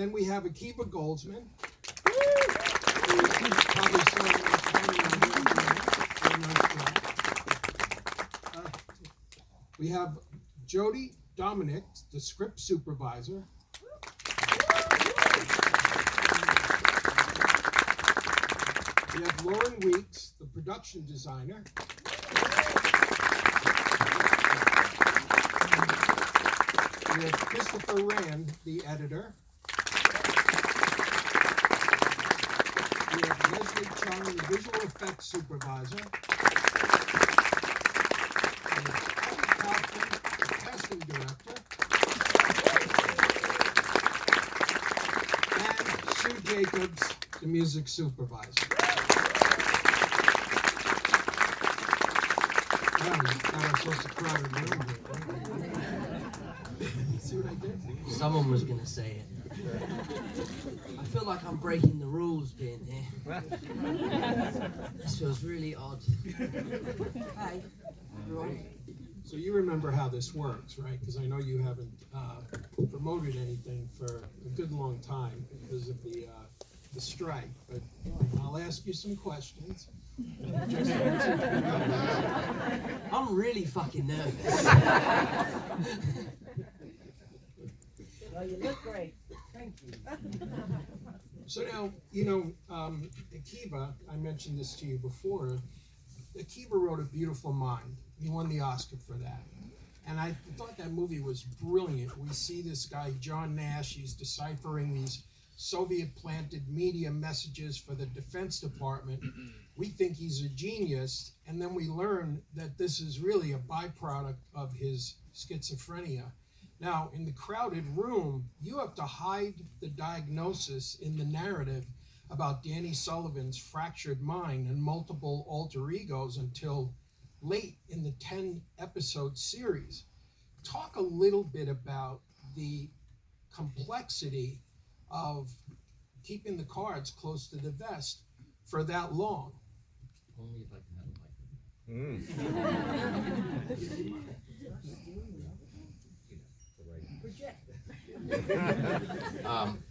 then we have Akiva Goldsman. Probably we have Jodi Dominic, the script supervisor. We have Loren Weeks, the production designer. We have Christopher Rand, the editor. We have Leslie Chung, the visual effects supervisor. We have Avy Kaufman, the casting director. And Sue Jacobs, the music supervisor. Wow, you got ourselves a crowded room here. See what I did? Someone was going to say it. I feel like I'm breaking the rules being here. This feels really odd. Hi, everyone. So you remember how this works, right? Because I know you haven't promoted anything for a good long time because of the strike. But I'll ask you some questions. Just answer them. I'm really fucking nervous. Well, you look great. Thank you. So now, Akiva, I mentioned this to you before, Akiva wrote A Beautiful Mind. He won the Oscar for that. And I thought that movie was brilliant. We see this guy, John Nash, he's deciphering these Soviet-planted media messages for the Defense Department. We think he's a genius, and then we learn that this is really a byproduct of his schizophrenia. Now, in the crowded room, you have to hide the diagnosis in the narrative about Danny Sullivan's fractured mind and multiple alter egos until late in the 10-episode series. Talk a little bit about the complexity of keeping the cards close to the vest for that long. Only if I can have a microphone.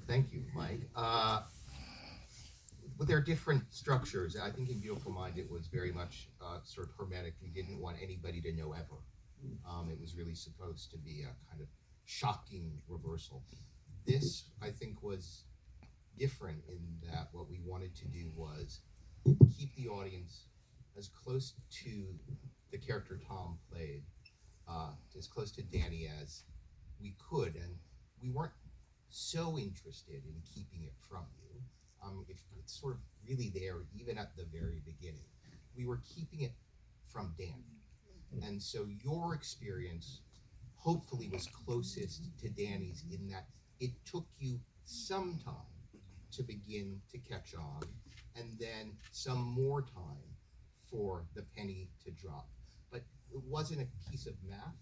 Thank you, Mike. But there are different structures. I think in Beautiful Mind it was very much sort of hermetic. We didn't want anybody to know ever. It was really supposed to be a kind of shocking reversal. This, I think, was different in that what we wanted to do was keep the audience as close to the character Tom played, as close to Danny as we could, and we weren't so interested in keeping it from you. It's sort of really there even at the very beginning. We were keeping it from Danny, and so your experience hopefully was closest to Danny's in that it took you some time to begin to catch on, and then some more time for the penny to drop. But it wasn't a piece of math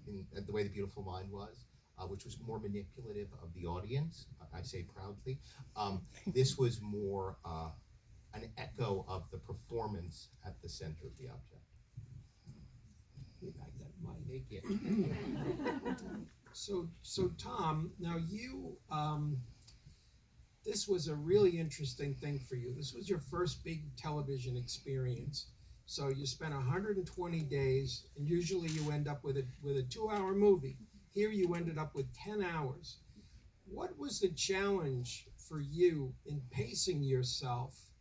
in the way The Beautiful Mind was, which was more manipulative of the audience, I say proudly. This was more an echo of the performance at the center of the object. So Tom, now you, this was a really interesting thing for you. This was your first big television experience. So you spent 120 days, and usually you end up with a 2-hour movie. Here you ended up with 10 hours. What was the challenge for you in pacing yourself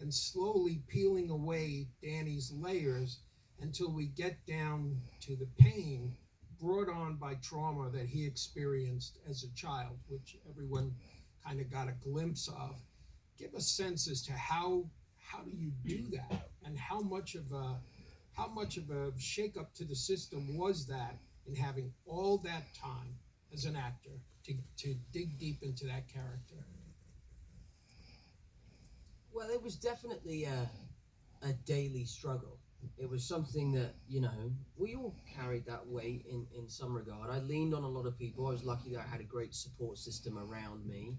and slowly peeling away Danny's layers until we get down to the pain brought on by trauma that he experienced as a child, which everyone kind of got a glimpse of? Give a sense as to how do you do that, and how much of a shakeup to the system was that in having all that time as an actor to dig deep into that character? Well, it was definitely a daily struggle. It was something that, we all carried that weight in some regard. I leaned on a lot of people. I was lucky that I had a great support system around me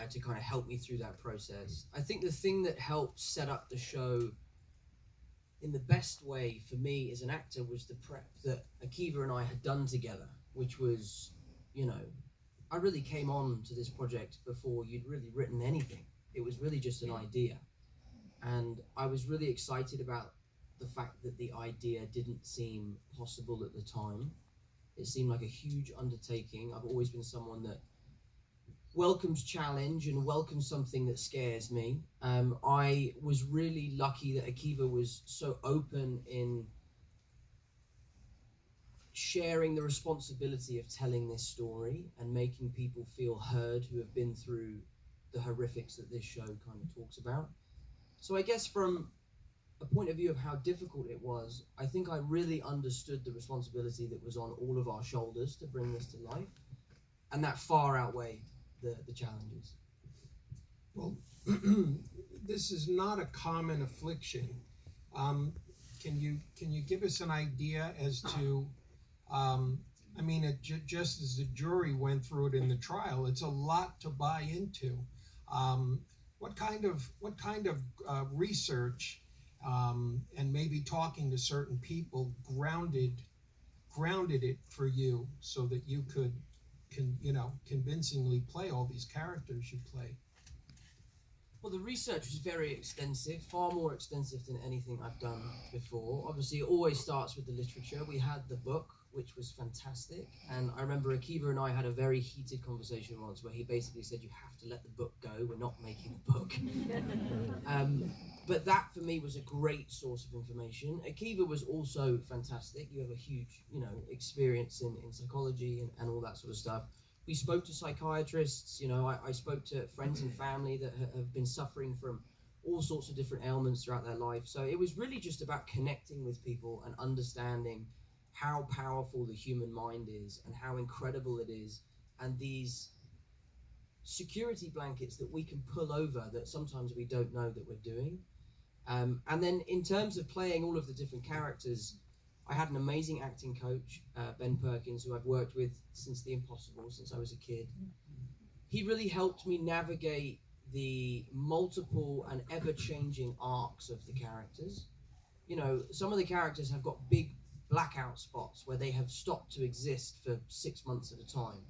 to kind of help me through that process. I think the thing that helped set up the show in the best way for me as an actor was the prep that Akiva and I had done together, which was, I really came on to this project before you'd really written anything. It was really just an idea. And I was really excited about the fact that the idea didn't seem possible at the time. It seemed like a huge undertaking. I've always been someone that welcomes challenge and welcomes something that scares me. I was really lucky that Akiva was so open in sharing the responsibility of telling this story and making people feel heard who have been through the horrifics that this show kind of talks about. So I guess from a point of view of how difficult it was, I think I really understood the responsibility that was on all of our shoulders to bring this to life, and that far outweighed the challenges. Well, this is not a common affliction. Can you give us an idea as to, I mean, just as the jury went through it in the trial, it's a lot to buy into. What kind of research and maybe talking to certain people grounded it for you so that you could convincingly play all these characters you play? Well, the research was very extensive, far more extensive than anything I've done before. Obviously, it always starts with the literature. We had the book, which was fantastic. And I remember Akiva and I had a very heated conversation once where he basically said, you have to let the book go. We're not making a book. But that, for me, was a great source of information. Akiva was also fantastic. You have a huge, experience in psychology and all that sort of stuff. We spoke to psychiatrists, I spoke to friends and family that have been suffering from all sorts of different ailments throughout their life. So it was really just about connecting with people and understanding how powerful the human mind is and how incredible it is, and these security blankets that we can pull over that sometimes we don't know that we're doing. And then in terms of playing all of the different characters, I had an amazing acting coach, Ben Perkins, who I've worked with since The Impossible, since I was a kid. He really helped me navigate the multiple and ever-changing arcs of the characters. Some of the characters have got big blackout spots where they have stopped to exist for 6 months at a time.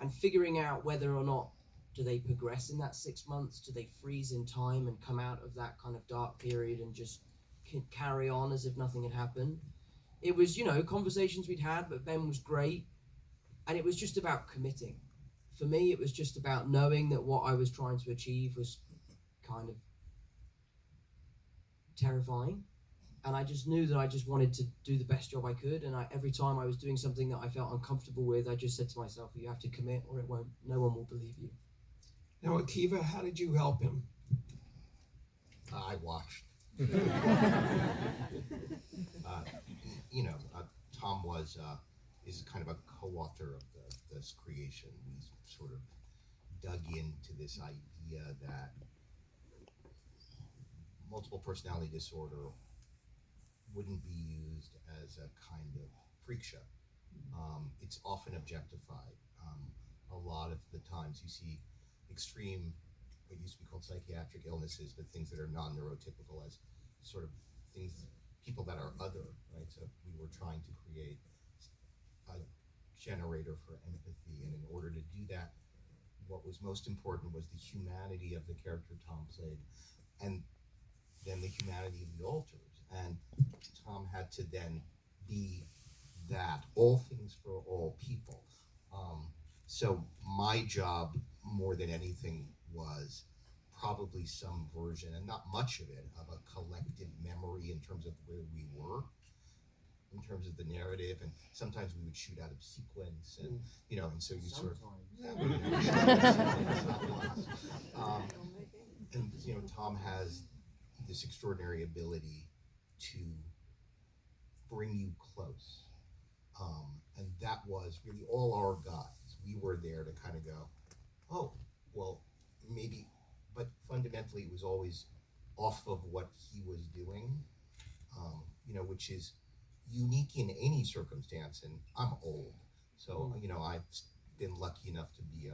And figuring out whether or not do they progress in that 6 months, do they freeze in time and come out of that kind of dark period and just carry on as if nothing had happened. It was, conversations we'd had, but Ben was great. And it was just about committing. For me, it was just about knowing that what I was trying to achieve was kind of terrifying. And I just knew that I just wanted to do the best job I could. And every time I was doing something that I felt uncomfortable with, I just said to myself, you have to commit or no one will believe you. Now, Akiva, how did you help him? I watched. Tom is kind of a co-author of this creation. We sort of dug into this idea that multiple personality disorder wouldn't be used as a kind of freak show. It's often objectified. A lot of the times you see extreme, what used to be called psychiatric illnesses, but things that are non-neurotypical as sort of things, people that are other, right? So we were trying to create a generator for empathy, and in order to do that, what was most important was the humanity of the character Tom played, and then the humanity of the alters. And Tom had to then be that, all things for all people. So my job, more than anything, was probably some version, and not much of it, of a collective memory in terms of where we were, in terms of the narrative. And sometimes we would shoot out of sequence, and and so you sort of, and Tom has this extraordinary ability to bring you close, and that was really all our guides. We were there to kind of go, oh, well, maybe, but fundamentally it was always off of what he was doing, which is unique in any circumstance. And I'm old, so I've been lucky enough to be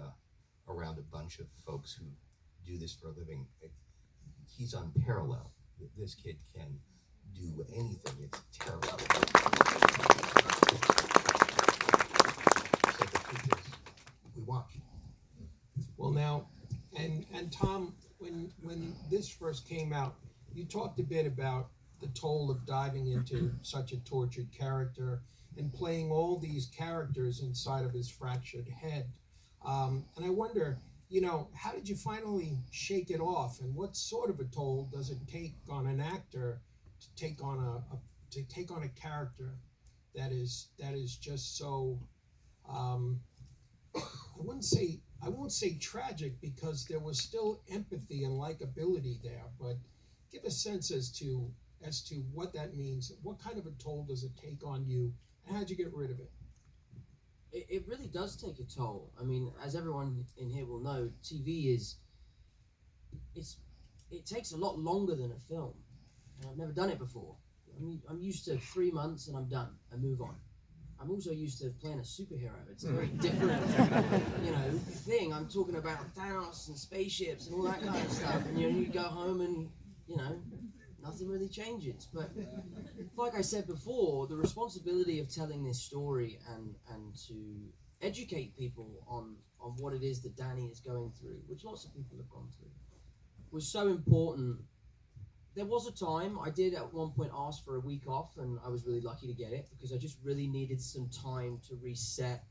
around a bunch of folks who do this for a living. He's unparalleled. This kid can do anything. It's terrible. So the truth is, we won. first came out, you talked a bit about the toll of diving into such a tortured character and playing all these characters inside of his fractured head. And I wonder, how did you finally shake it off, and what sort of a toll does it take on an actor to take on a character that is just so I won't say tragic, because there was still empathy and likability there, but give a sense as to what that means. What kind of a toll does it take on you, and how'd you get rid of it? It really does take a toll. I mean, as everyone in here will know, TV it takes a lot longer than a film. And I've never done it before. I'm used to 3 months and I'm done. I move on. I'm also used to playing a superhero. It's a very different, thing. I'm talking about Thanos and spaceships and all that kind of stuff. And you go home and nothing really changes. But like I said before, the responsibility of telling this story and to educate people on what it is that Danny is going through, which lots of people have gone through, was so important. There was a time I did at one point ask for a week off, and I was really lucky to get it, because I just really needed some time to reset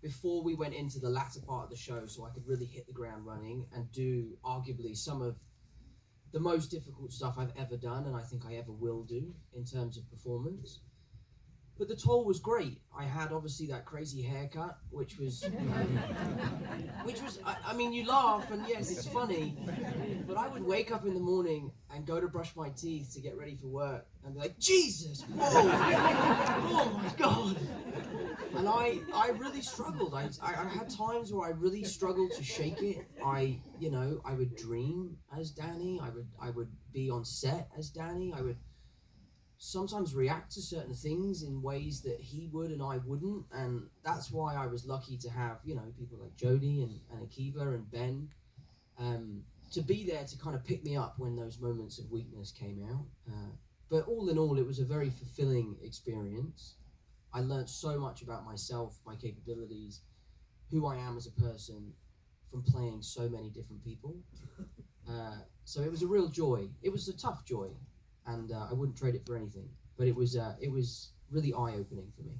before we went into the latter part of the show, so I could really hit the ground running and do arguably some of the most difficult stuff I've ever done, and I think I ever will do in terms of performance. But the toll was great. I had obviously that crazy haircut, which was, I mean, you laugh and yes, it's funny, but I would wake up in the morning and go to brush my teeth to get ready for work and be like, Jesus, whoa, oh my God. And I really struggled. I had times where I really struggled to shake it. I would dream as Danny. I would be on set as Danny. I would sometimes react to certain things in ways that he would and I wouldn't, and that's why I was lucky to have people like Jodi and Akiva and Ben to be there to kind of pick me up when those moments of weakness came out. But all in all, it was a very fulfilling experience. I learned so much about myself, my capabilities, who I am as a person, from playing so many different people. So it was a real joy. It was a tough joy, and I wouldn't trade it for anything. But it was really eye-opening for me.